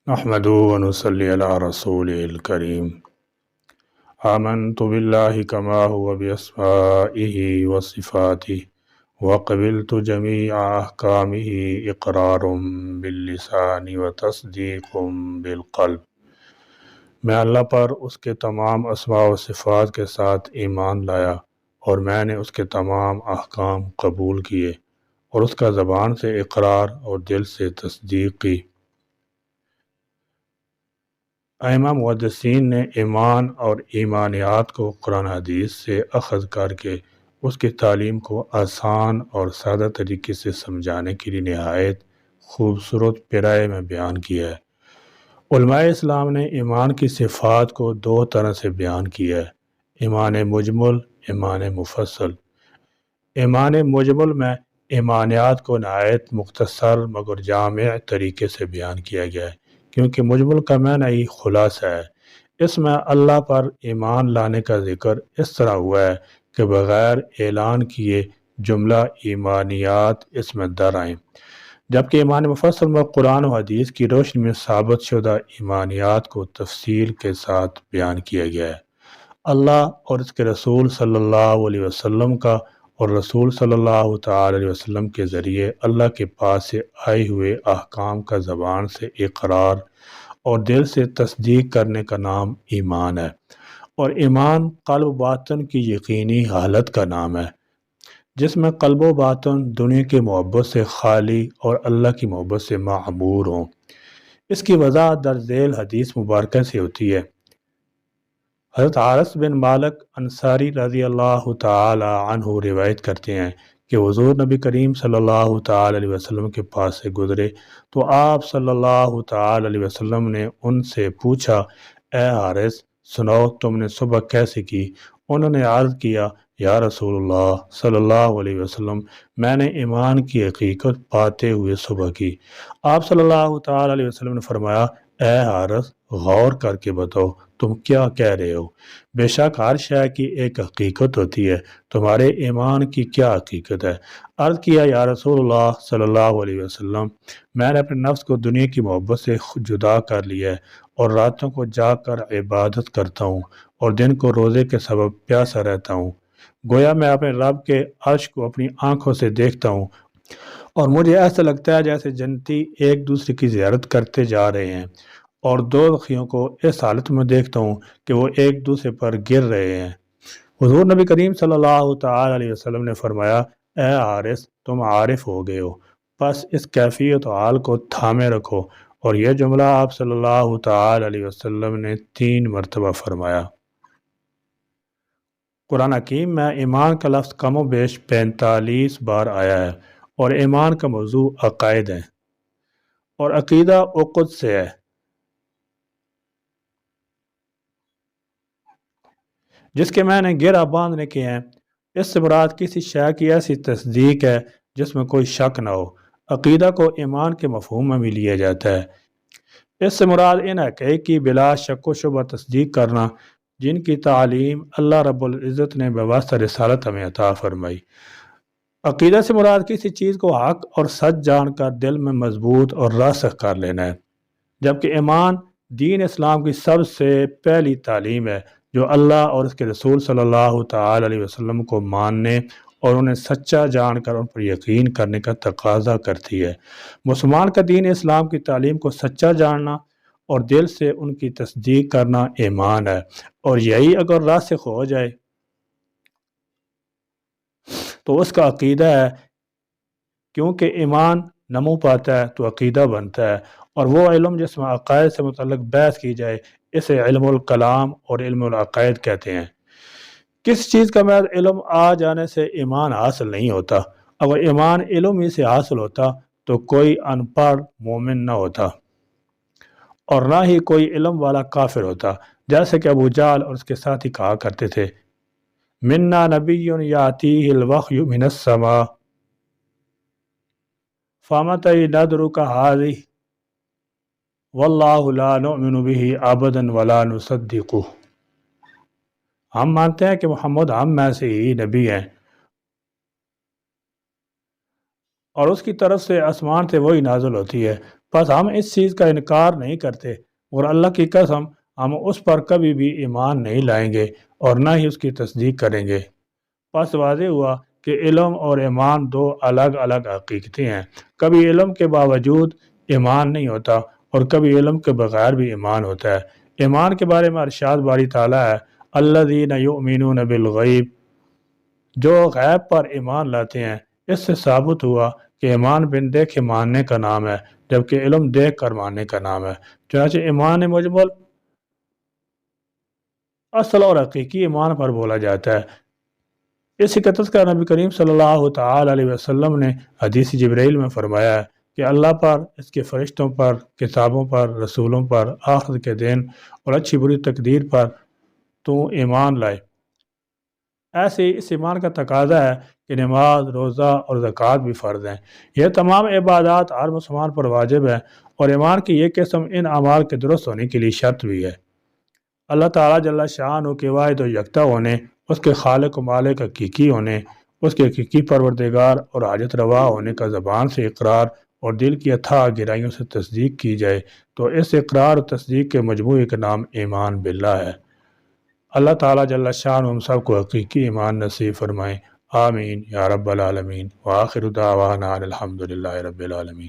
نحمده ونصلي على رسوله الكريم آمنت بالله كما هو بأسمائه وصفاته وقبلت جميع أحكامه إقرار باللسان وتصديق بالقلب۔ میں اللہ پر اس کے تمام اسماء و صفات کے ساتھ ایمان لایا اور میں نے اس کے تمام احکام قبول کیے اور اس کا زبان سے اقرار اور دل سے تصدیق کی۔ ائمہ محدثین نے ایمان اور ایمانیات کو قرآن حدیث سے اخذ کر کے اس کی تعلیم کو آسان اور سادہ طریقے سے سمجھانے کے لیے نہایت خوبصورت پیرائے میں بیان کیا ہے۔ علماء اسلام نے ایمان کی صفات کو دو طرح سے بیان کیا ہے: ایمان مجمل، ایمان مفصل۔ ایمان مجمل میں ایمانیات کو نہایت مختصر مگر جامع طریقے سے بیان کیا گیا ہے، کیونکہ مجمل کا معنی خلاصہ ہے۔ اس میں اللہ پر ایمان لانے کا ذکر اس طرح ہوا ہے کہ بغیر اعلان کیے جملہ ایمانیات اس میں در آئیں، جبکہ ایمان مفصل میں قرآن و حدیث کی روشنی میں ثابت شدہ ایمانیات کو تفصیل کے ساتھ بیان کیا گیا ہے۔ اللہ اور اس کے رسول صلی اللہ علیہ وسلم کا اور رسول صلی اللہ تعالی علیہ وسلم کے ذریعے اللہ کے پاس سے آئے ہوئے احکام کا زبان سے اقرار اور دل سے تصدیق کرنے کا نام ایمان ہے، اور ایمان قلب و باطن کی یقینی حالت کا نام ہے، جس میں قلب و باطن دنیا کی محبت سے خالی اور اللہ کی محبت سے معمور ہوں۔ اس کی وضاحت درج ذیل حدیث مبارکہ سے ہوتی ہے۔ حضرت عارث بن مالک انصاری رضی اللہ تعالی عنہ روایت کرتے ہیں کہ حضور نبی کریم صلی اللہ تعالی علیہ وسلم کے پاس سے گزرے تو آپ صلی اللہ تعالی علیہ وسلم نے ان سے پوچھا، اے حارث، سناؤ تم نے صبح کیسے کی؟ انہوں نے عرض کیا، یا رسول اللہ صلی اللہ علیہ وسلم، میں نے ایمان کی حقیقت پاتے ہوئے صبح کی۔ آپ صلی اللہ تعالی علیہ وسلم نے فرمایا، اے حارث، غور کر کے بتاؤ تم کیا کہہ رہے ہو؟ بے شک ہر شے کی ایک حقیقت ہوتی ہے، تمہارے ایمان کی کیا حقیقت ہے؟ عرض کیا، یا رسول اللہ صلی اللہ علیہ وسلم، میں نے اپنے نفس کو دنیا کی محبت سے جدا کر لیا ہے اور راتوں کو جاگ کر عبادت کرتا ہوں اور دن کو روزے کے سبب پیاسا رہتا ہوں، گویا میں اپنے رب کے عرش کو اپنی آنکھوں سے دیکھتا ہوں، اور مجھے ایسا لگتا ہے جیسے جنتی ایک دوسرے کی زیارت کرتے جا رہے ہیں، اور دوزخیوں کو اس حالت میں دیکھتا ہوں کہ وہ ایک دوسرے پر گر رہے ہیں۔ حضور نبی کریم صلی اللہ تعالی علیہ وسلم نے فرمایا، اے حارث، تم عارف ہو گئے ہو، بس اس کیفیت و حال کو تھامے رکھو۔ اور یہ جملہ آپ صلی اللہ تعالی علیہ وسلم نے 3 مرتبہ فرمایا۔ قرآن حکیم میں ایمان کا لفظ کم و بیش 45 بار آیا ہے، اور ایمان کا موضوع عقائد ہے، اور عقیدہ عقد سے ہے، جس کے معنی گرہ باندھنے کے ہیں۔ اس سے مراد کسی شے کی ایسی تصدیق ہے جس میں کوئی شک نہ ہو۔ عقیدہ کو ایمان کے مفہوم میں بھی لیا جاتا ہے۔ اس سے مراد ان حقائق کی بلا شک و شبہ تصدیق کرنا جن کی تعلیم اللہ رب العزت نے بواسطہ رسالت ہمیں عطا فرمائی۔ عقیدہ سے مراد کسی چیز کو حق اور سچ جان کر دل میں مضبوط اور راسخ کر لینا ہے، جبکہ ایمان دین اسلام کی سب سے پہلی تعلیم ہے جو اللہ اور اس کے رسول صلی اللہ تعالی علیہ وسلم کو ماننے اور انہیں سچا جان کر ان پر یقین کرنے کا تقاضا کرتی ہے۔ مسلمان کا دین اسلام کی تعلیم کو سچا جاننا اور دل سے ان کی تصدیق کرنا ایمان ہے، اور یہی اگر راسخ ہو جائے تو اس کا عقیدہ ہے، کیونکہ ایمان نمو پاتا ہے تو عقیدہ بنتا ہے، اور وہ علم جس میں عقائد سے متعلق بحث کی جائے اسے علم الکلام اور علم العقائد کہتے ہیں۔ کس چیز کا محض علم آ جانے سے ایمان حاصل نہیں ہوتا۔ اگر ایمان علم ہی سے حاصل ہوتا تو کوئی ان پڑھ مومن نہ ہوتا، اور نہ ہی کوئی علم والا کافر ہوتا، جیسے کہ ابو جہل اور اس کے ساتھی کہا کرتے تھے، منا نبی یاتیہ الوحی من السماء فمتی ندرک ھذہ واللہ لا نؤمن بہ ابدا ولا نصدقہ۔ ہم مانتے ہیں کہ محمد ہم میں سے ہی نبی ہیں، اور اس کی طرف سے آسمان سے وہی نازل ہوتی ہے، بس ہم اس چیز کا انکار نہیں کرتے، اور اللہ کی قسم ہم اس پر کبھی بھی ایمان نہیں لائیں گے اور نہ ہی اس کی تصدیق کریں گے۔ پس واضح ہوا کہ علم اور ایمان دو الگ الگ حقیقتیں ہیں۔ کبھی علم کے باوجود ایمان نہیں ہوتا اور کبھی علم کے بغیر بھی ایمان ہوتا ہے۔ ایمان کے بارے میں ارشاد باری تعالیٰ ہے، الذین یؤمنون بالغیب، جو غیب پر ایمان لاتے ہیں۔ اس سے ثابت ہوا کہ ایمان بن دیکھے ماننے کا نام ہے، جبکہ علم دیکھ کر ماننے کا نام ہے۔ چنانچہ ایمان مجمل اصل اور حقیقی ایمان پر بولا جاتا ہے۔ اسی کا تذکرہ نبی کریم صلی اللہ تعالی علیہ وسلم نے حدیث جبرائیل میں فرمایا ہے کہ اللہ پر، اس کے فرشتوں پر، کتابوں پر، رسولوں پر، آخر کے دن اور اچھی بری تقدیر پر تو ایمان لائے۔ ایسے ہی اس ایمان کا تقاضا ہے کہ نماز، روزہ اور زکوٰۃ بھی فرض ہیں۔ یہ تمام عبادات ہر مسلمان پر واجب ہیں، اور ایمان کی یہ قسم ان اعمال کے درست ہونے کے لیے شرط بھی ہے۔ اللہ تعالیٰ جل شانہ کے واحد و یکتا ہونے، اس کے خالق و مالک حقیقی ہونے، اس کے حقیقی پروردگار اور حاجت روا ہونے کا زبان سے اقرار اور دل کی اتھاہ گہرائیوں سے تصدیق کی جائے تو اس اقرار اور تصدیق کے مجموعے کا نام ایمان باللہ ہے۔ اللہ تعالیٰ جل شانہ ہم سب کو حقیقی ایمان نصیب فرمائیں، آمین یا رب العالمین، وآخر دعوانا الحمد للہ رب العالمین۔